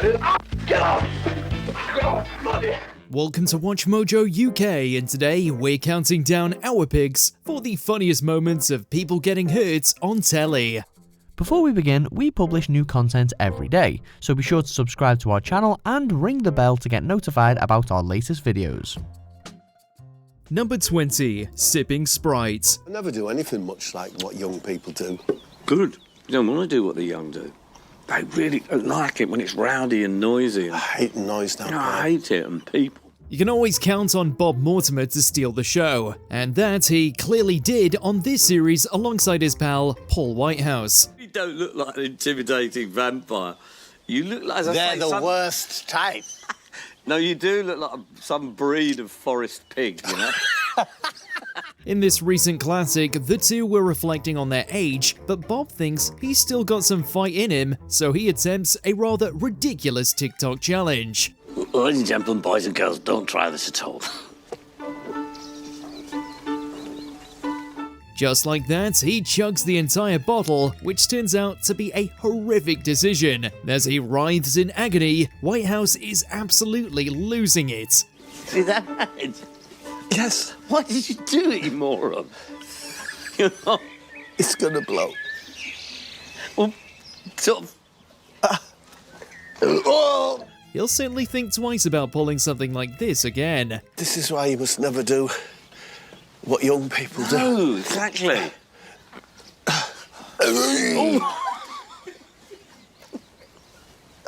Get off! Oh, bloody. Welcome to WatchMojo UK, and today we're counting down our picks for the funniest moments of people getting hurt on telly. Before we begin, we publish new content every day, so be sure to subscribe to our channel and ring the bell to get notified about our latest videos. Number 20. Sipping Sprite. I never do anything much like what young people do. Good. You don't want to do what the young do. They really don't like it when it's rowdy and noisy. I hate noise down there. I hate it and people. You can always count on Bob Mortimer to steal the show, and that he clearly did on this series alongside his pal Paul Whitehouse. You don't look like an intimidating vampire. You look like... They're the worst type. No, you do look like some breed of forest pig, you know? In this recent classic, the two were reflecting on their age, but Bob thinks he's still got some fight in him, so he attempts a rather ridiculous TikTok challenge. Ladies and gentlemen, boys and girls, don't try this at all. Just like that, he chugs the entire bottle, which turns out to be a horrific decision. As he writhes in agony, Whitehouse is absolutely losing it. See that? Yes. What did you do, you moron? You know? It's gonna blow. Well, sort of... Oh! He'll certainly think twice about pulling something like this again. This is why you must never do what young people do. Oh, exactly.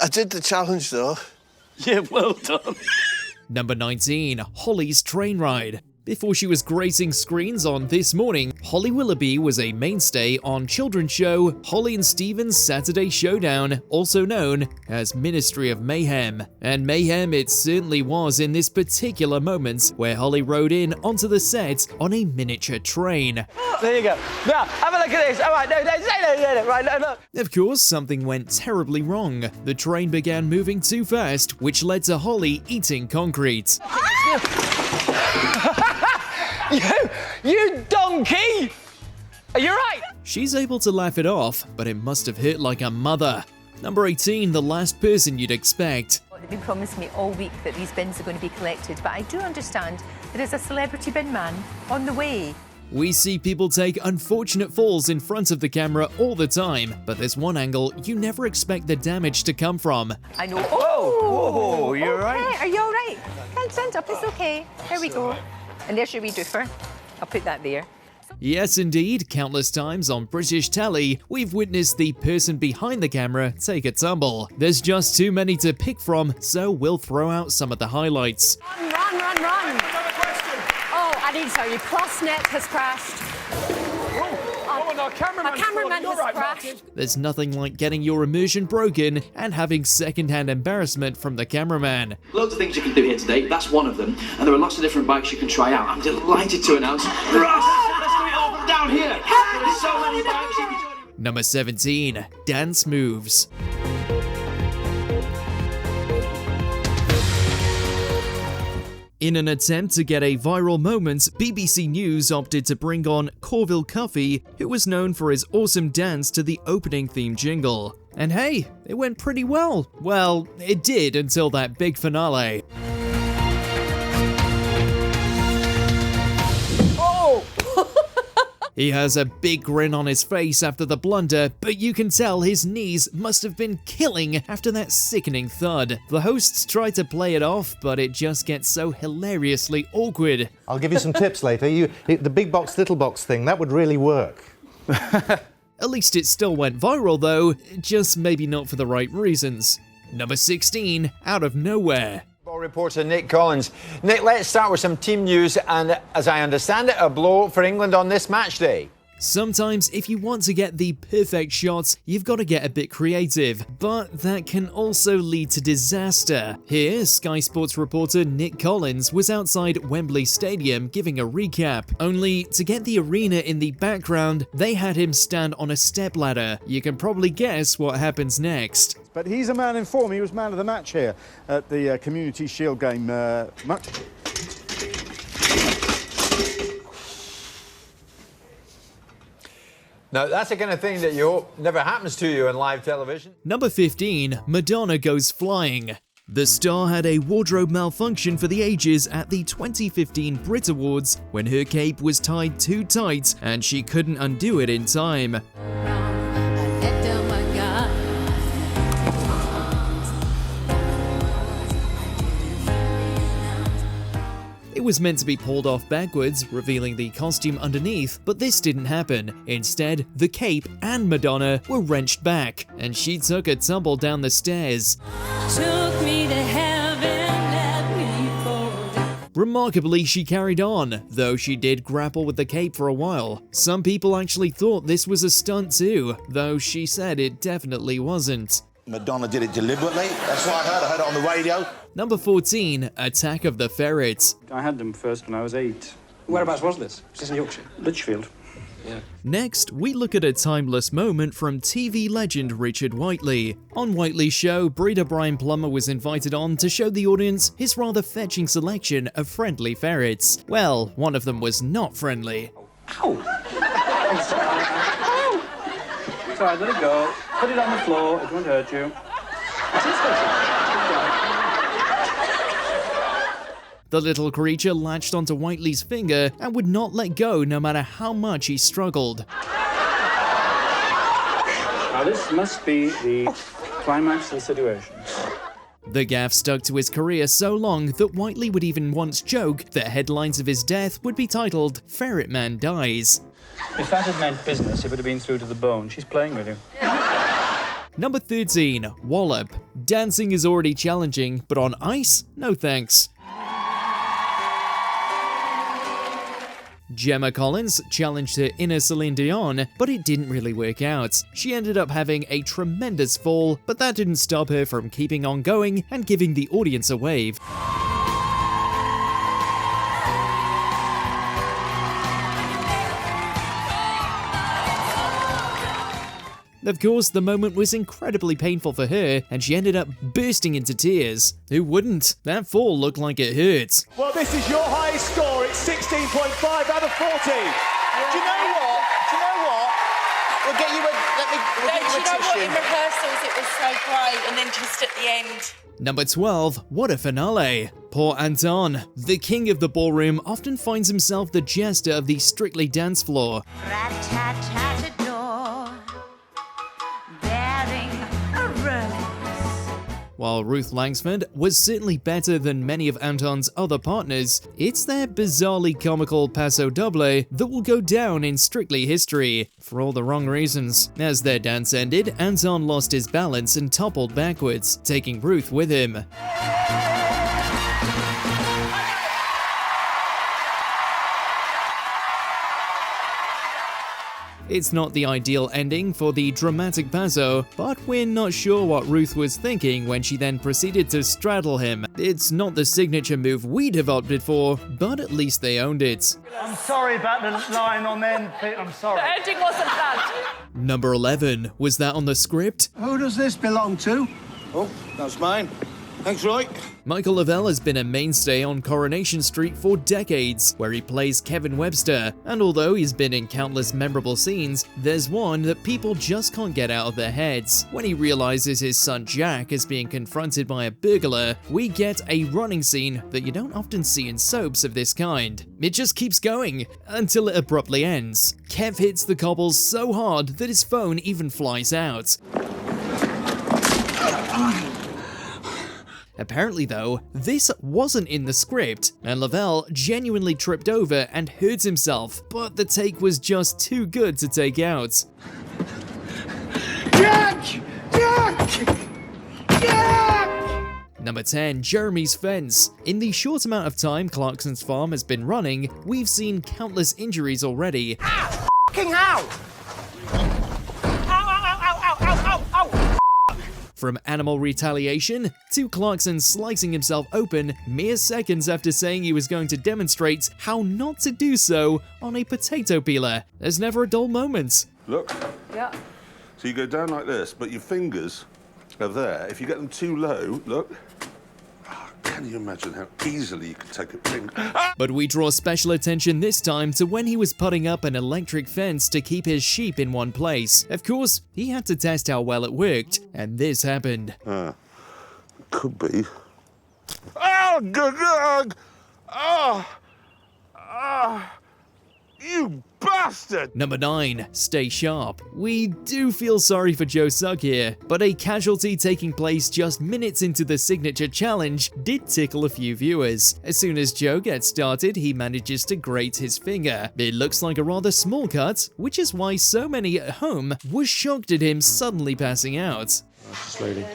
I did the challenge, though. Yeah, well done. Number 19. Holly's train ride. Before she was gracing screens on This Morning, Holly Willoughby was a mainstay on children's show Holly and Stephen's Saturday Showdown, also known as Ministry of Mayhem. And mayhem it certainly was in this particular moment where Holly rode in onto the set on a miniature train. There you go. Now, have a look at this. All right, no, right, look. Of course, something went terribly wrong. The train began moving too fast, which led to Holly eating concrete. You donkey! Are you right? She's able to laugh it off, but it must have hurt like a mother. Number 18, the last person you'd expect. They've been promising me all week that these bins are going to be collected, but I do understand there is a celebrity bin man on the way. We see people take unfortunate falls in front of the camera all the time, but there's one angle you never expect the damage to come from. I know. Whoa, you're okay. right. Are you all right? Can't stand up, it's okay. There we go. And there's your wee doofer. I'll put that there. Yes, indeed, countless times on British telly, we've witnessed the person behind the camera take a tumble. There's just too many to pick from, so we'll throw out some of the highlights. Run! Oh, I need to tell you, Crossnet has crashed. Our cameraman has crashed. There's nothing like getting your immersion broken and having second-hand embarrassment from the cameraman. Loads of things you can do here today, that's one of them, and there are lots of different bikes you can try out. I'm delighted to announce... Let's do it all from down here! There's so many bikes you can join. Number 17. Dance moves. In an attempt to get a viral moment, BBC News opted to bring on Corville Cuffy, who was known for his awesome dance to the opening theme jingle. And hey, it went pretty well. Well, it did until that big finale. He has a big grin on his face after the blunder, but you can tell his knees must have been killing after that sickening thud. The hosts try to play it off, but it just gets so hilariously awkward. I'll give you some tips later. The big box, little box thing, that would really work. At least it still went viral though, just maybe not for the right reasons. Number 16, out of nowhere. Reporter Rik Collins. Nick, let's start with some team news, and as I understand it, a blow for England on this match day. Sometimes, if you want to get the perfect shots, you've got to get a bit creative, but that can also lead to disaster. Here, Sky Sports reporter Rik Collins was outside Wembley Stadium giving a recap. Only, to get the arena in the background, they had him stand on a stepladder. You can probably guess what happens next. But he's a man in form. He was man of the match here at the Community Shield game. Now, that's the kind of thing that you hope never happens to you on live television. Number 15, Madonna goes flying. The star had a wardrobe malfunction for the ages at the 2015 BRIT Awards when her cape was tied too tight and she couldn't undo it in time. It was meant to be pulled off backwards, revealing the costume underneath, but this didn't happen. Instead, the cape and Madonna were wrenched back, and she took a tumble down the stairs. Took me to heaven, let me fall. Remarkably, she carried on, though she did grapple with the cape for a while. Some people actually thought this was a stunt too, though she said it definitely wasn't. Madonna did it deliberately. That's what I heard it on the radio. Number 14, Attack of the Ferret. I had them first when I was 8. Whereabouts was this? Was this in Yorkshire? Lichfield. Yeah. Next, we look at a timeless moment from TV legend Richard Whiteley. On Whiteley's show, breeder Brian Plummer was invited on to show the audience his rather fetching selection of friendly ferrets. Well, one of them was not friendly. Ow! It's alright, let it go. Put it on the floor, it won't hurt you. The little creature latched onto Whiteley's finger and would not let go no matter how much he struggled. Now this must be the climax of the situation. The gaff stuck to his career so long that Whiteley would even once joke that headlines of his death would be titled "Ferret Man Dies." If that had meant business, it would have been through to the bone. She's playing with you. Number 13, Wallop. Dancing is already challenging, but on ice? No thanks. Gemma Collins challenged her inner Celine Dion, but it didn't really work out. She ended up having a tremendous fall, but that didn't stop her from keeping on going and giving the audience a wave. Of course, the moment was incredibly painful for her, and she ended up bursting into tears. Who wouldn't? That fall looked like it hurt. Well, this is your highest score. It's 16.5 out of 40. Do you know what? We'll get you a, we'll get you a tissue. What? In rehearsals, it was so great, and then just at the end. Number 12, what a finale. Poor Anton. The king of the ballroom often finds himself the jester of the Strictly dance floor. While Ruth Langsford was certainly better than many of Anton's other partners, it's their bizarrely comical paso doble that will go down in Strictly history, for all the wrong reasons. As their dance ended, Anton lost his balance and toppled backwards, taking Ruth with him. It's not the ideal ending for the dramatic paso, but we're not sure what Ruth was thinking when she then proceeded to straddle him. It's not the signature move we'd have opted for, but at least they owned it. I'm sorry about the line on them, Pete, I'm sorry. The ending wasn't planned. Number 11, was that on the script? Who does this belong to? Oh, that's mine. Thanks, Roy. Michael Lavelle has been a mainstay on Coronation Street for decades, where he plays Kevin Webster, and although he's been in countless memorable scenes, there's one that people just can't get out of their heads. When he realizes his son Jack is being confronted by a burglar, we get a running scene that you don't often see in soaps of this kind. It just keeps going, until it abruptly ends. Kev hits the cobbles so hard that his phone even flies out. Apparently though, this wasn't in the script, and Lavelle genuinely tripped over and hurt himself, but the take was just too good to take out. Jack! Jack! Jack! Number 10, Jeremy's fence. In the short amount of time Clarkson's farm has been running, we've seen countless injuries already. Ow! F***ing hell! From animal retaliation to Clarkson slicing himself open mere seconds after saying he was going to demonstrate how not to do so on a potato peeler. There's never a dull moment. Look. Yeah. So you go down like this, but your fingers are there. If you get them too low, look. Can you imagine how easily you could take a pin? But we draw special attention this time to when he was putting up an electric fence to keep his sheep in one place. Of course, he had to test how well it worked, and this happened. Could be. Oh, good. You bastard! Number 9. Stay sharp. We do feel sorry for Joe Sugg here, but a casualty taking place just minutes into the signature challenge did tickle a few viewers. As soon as Joe gets started, he manages to grate his finger. It looks like a rather small cut, which is why so many at home were shocked at him suddenly passing out. Slowly.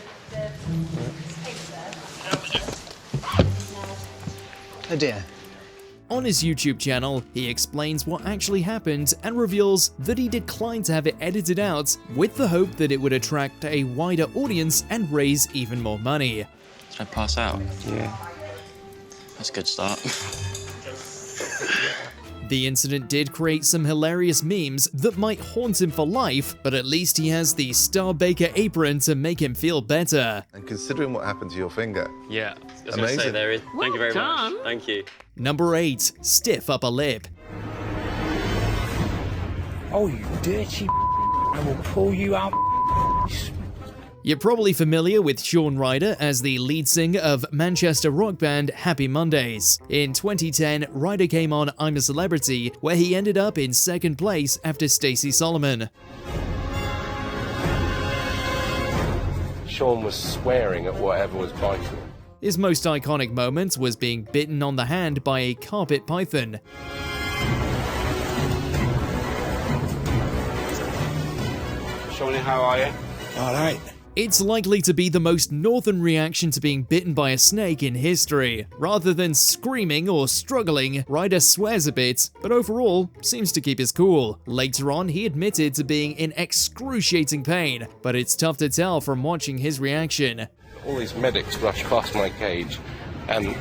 Oh dear. On his YouTube channel, he explains what actually happened and reveals that he declined to have it edited out with the hope that it would attract a wider audience and raise even more money. Did I pass out? Yeah. That's a good start. The incident did create some hilarious memes that might haunt him for life, but at least he has the Star Baker apron to make him feel better. And considering what happened to your finger. Yeah, I was amazing. going to say there is. Thank you very much. Thank you. Number 8. Stiff upper lip. Oh, you dirty I will pull you out. You're probably familiar with Shaun Ryder as the lead singer of Manchester rock band Happy Mondays. In 2010, Ryder came on I'm a Celebrity, where he ended up in second place after Stacey Solomon. Shaun was swearing at whatever was biting him. His most iconic moment was being bitten on the hand by a carpet python. Shawnee, how are you? All right. It's likely to be the most northern reaction to being bitten by a snake in history. Rather than screaming or struggling, Ryder swears a bit, but overall seems to keep his cool. Later on, he admitted to being in excruciating pain, but it's tough to tell from watching his reaction. All these medics rushed past my cage and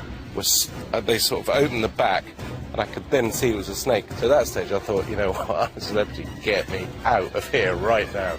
they sort of opened the back and I could then see it was a snake. So at that stage I thought, you know what, I'm a celebrity, get me out of here right now.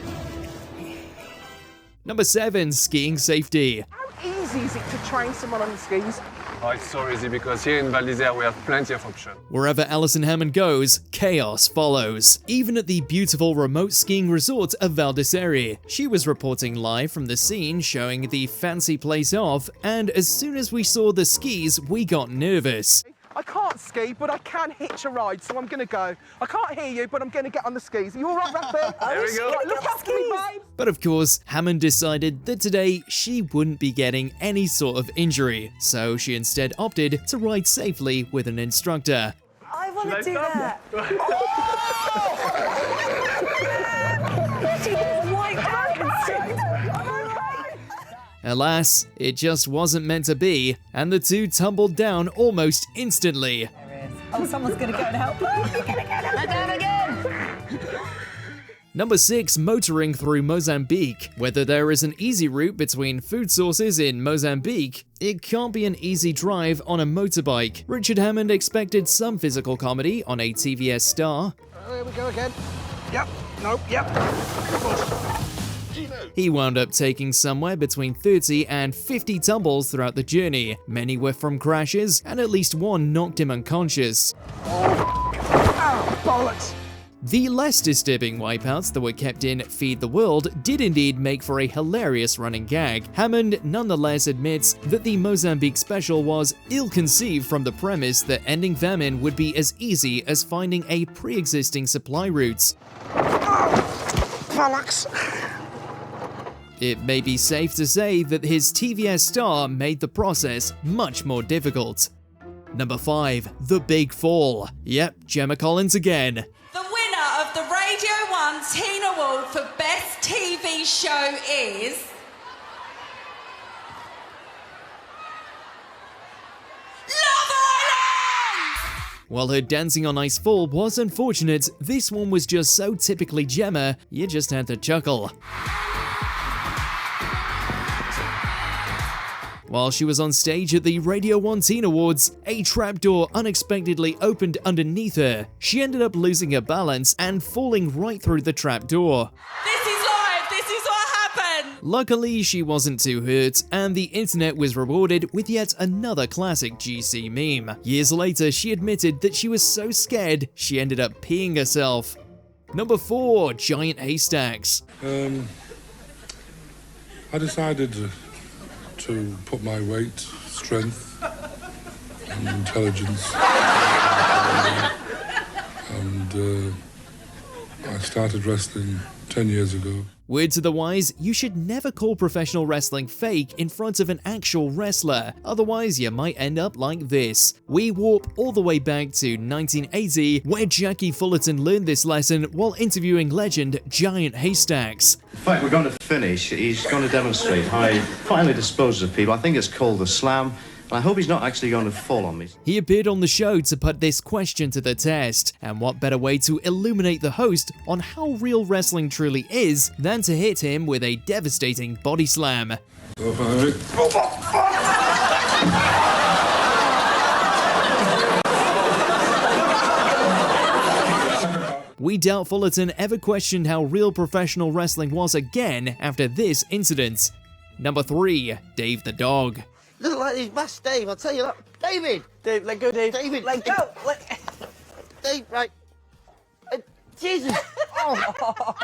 Number 7. Skiing safety. How easy is it to train someone on the skis? Oh, it's so easy because here in Val d'Isère we have plenty of options. Wherever Alison Hammond goes, chaos follows. Even at the beautiful remote skiing resort of Val d'Isère. She was reporting live from the scene showing the fancy place off, and as soon as we saw the skis, we got nervous. I can't ski, but I can hitch a ride, so I'm going to go. I can't hear you, but I'm going to get on the skis. Are you all right, Rafi? There we go. Right, look after me, babe. But of course, Hammond decided that today she wouldn't be getting any sort of injury, so she instead opted to ride safely with an instructor. I want to do that. Alas, it just wasn't meant to be, and the two tumbled down almost instantly. Oh, someone's going to go and help. You're going to go down again. Number 6. Motoring through Mozambique. Whether there is an easy route between food sources in Mozambique, it can't be an easy drive on a motorbike. Richard Hammond expected some physical comedy on a TVS star. There we go again. Yep. Nope. Yep. He wound up taking somewhere between 30 and 50 tumbles throughout the journey. Many were from crashes, and at least one knocked him unconscious. Oh, bollocks! The less disturbing wipeouts that were kept in Feed the World did indeed make for a hilarious running gag. Hammond nonetheless admits that the Mozambique special was ill-conceived from the premise that ending famine would be as easy as finding a pre-existing supply route. Oh, bollocks! It may be safe to say that his TVS star made the process much more difficult. Number 5. The Big Fall. Yep, Gemma Collins again. The winner of the Radio 1 Teen Award for Best TV Show is... While her Dancing on Ice fall was unfortunate, this one was just so typically Gemma, you just had to chuckle. While she was on stage at the Radio 1 Teen Awards, a trapdoor unexpectedly opened underneath her. She ended up losing her balance and falling right through the trapdoor. This is live! This is what happened! Luckily, she wasn't too hurt, and the internet was rewarded with yet another classic GC meme. Years later, she admitted that she was so scared, she ended up peeing herself. Number 4. Giant haystacks. I decided to put my weight, strength, and intelligence, and I started wrestling 10 years ago. Word to the wise, you should never call professional wrestling fake in front of an actual wrestler, otherwise you might end up like this. We warp all the way back to 1980, where Jackie Fullerton learned this lesson while interviewing legend Giant Haystacks. The fight we're going to finish, he's going to demonstrate how he finally disposes of people. I think it's called the slam. I hope he's not actually going to fall on me. He appeared on the show to put this question to the test, and what better way to illuminate the host on how real wrestling truly is than to hit him with a devastating body slam. We doubt Fullerton ever questioned how real professional wrestling was again after this incident. Number 3. Dave the Dog. Look like these masked Dave, I'll tell you that. David! Dave, let go, Dave. David! Let go! Dave, right. Jesus! Oh.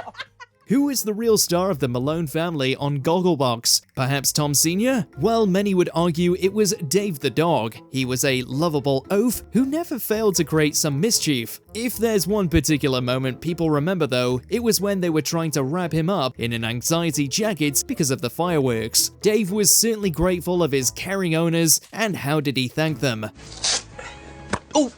Who is the real star of the Malone family on Gogglebox? Perhaps Tom Sr.? Well, many would argue it was Dave the Dog. He was a lovable oaf who never failed to create some mischief. If there's one particular moment people remember though, it was when they were trying to wrap him up in an anxiety jacket because of the fireworks. Dave was certainly grateful of his caring owners, and how did he thank them? Oh!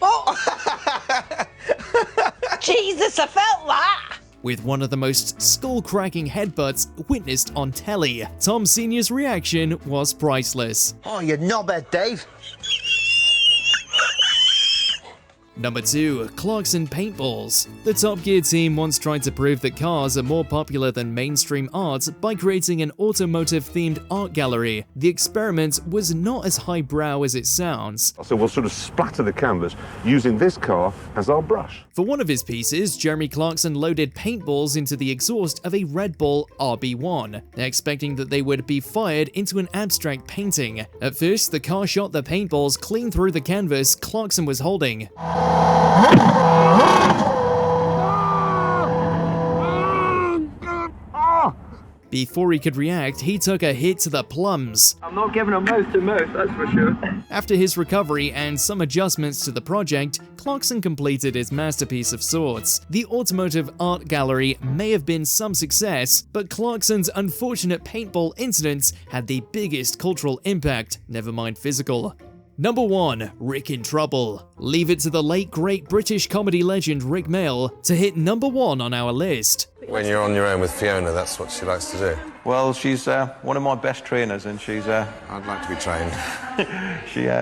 Jesus, I felt that! With one of the most skull-cracking headbutts witnessed on telly. Tom Sr.'s reaction was priceless. Oh, you knobhead, Dave. Number 2. Clarkson Paintballs. The Top Gear team once tried to prove that cars are more popular than mainstream art by creating an automotive-themed art gallery. The experiment was not as highbrow as it sounds. So we'll sort of splatter the canvas using this car as our brush. For one of his pieces, Jeremy Clarkson loaded paintballs into the exhaust of a Red Bull RB1, expecting that they would be fired into an abstract painting. At first, the car shot the paintballs clean through the canvas Clarkson was holding. Before he could react, he took a hit to the plums. I'm not giving him mouth to mouth, that's for sure. After his recovery and some adjustments to the project, Clarkson completed his masterpiece of sorts. The automotive art gallery may have been some success, but Clarkson's unfortunate paintball incident had the biggest cultural impact, never mind physical. Number 1. Rik in Trouble. Leave it to the late great British comedy legend Rik Mayall to hit number 1 on our list. When you're on your own with Fiona, that's what she likes to do. Well, she's one of my best trainers, and she's... I'd like to be trained.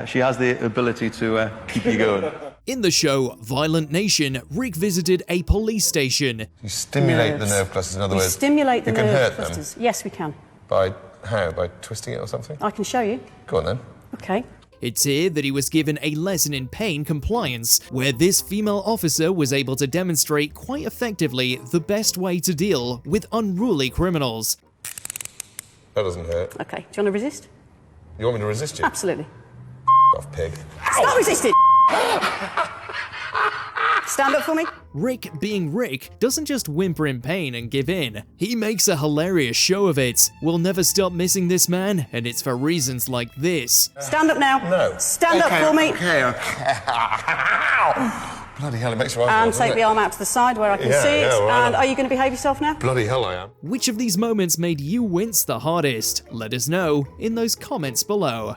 she has the ability to keep you going. In the show Violent Nation, Rik visited a police station. You stimulate the nerve clusters, in other words. Stimulate the you can nerve hurt clusters. them. Yes, we can. By how? By twisting it or something? I can show you. Go on then. Okay. It's here that he was given a lesson in pain compliance, where this female officer was able to demonstrate quite effectively the best way to deal with unruly criminals. That doesn't hurt. Okay, do you want to resist? You want me to resist you? Absolutely. Off, pig. Stop resisting! Stand up for me. Rik, being Rik, doesn't just whimper in pain and give in. He makes a hilarious show of it. We'll never stop missing this man, and it's for reasons like this. Stand up now. No. Stand up for me. Okay. Bloody hell, it makes your eyes And water, take doesn't the it? arm out to the side where I can see it. well, And are you going to behave yourself now? Bloody hell I am. Which of these moments made you wince the hardest? Let us know in those comments below.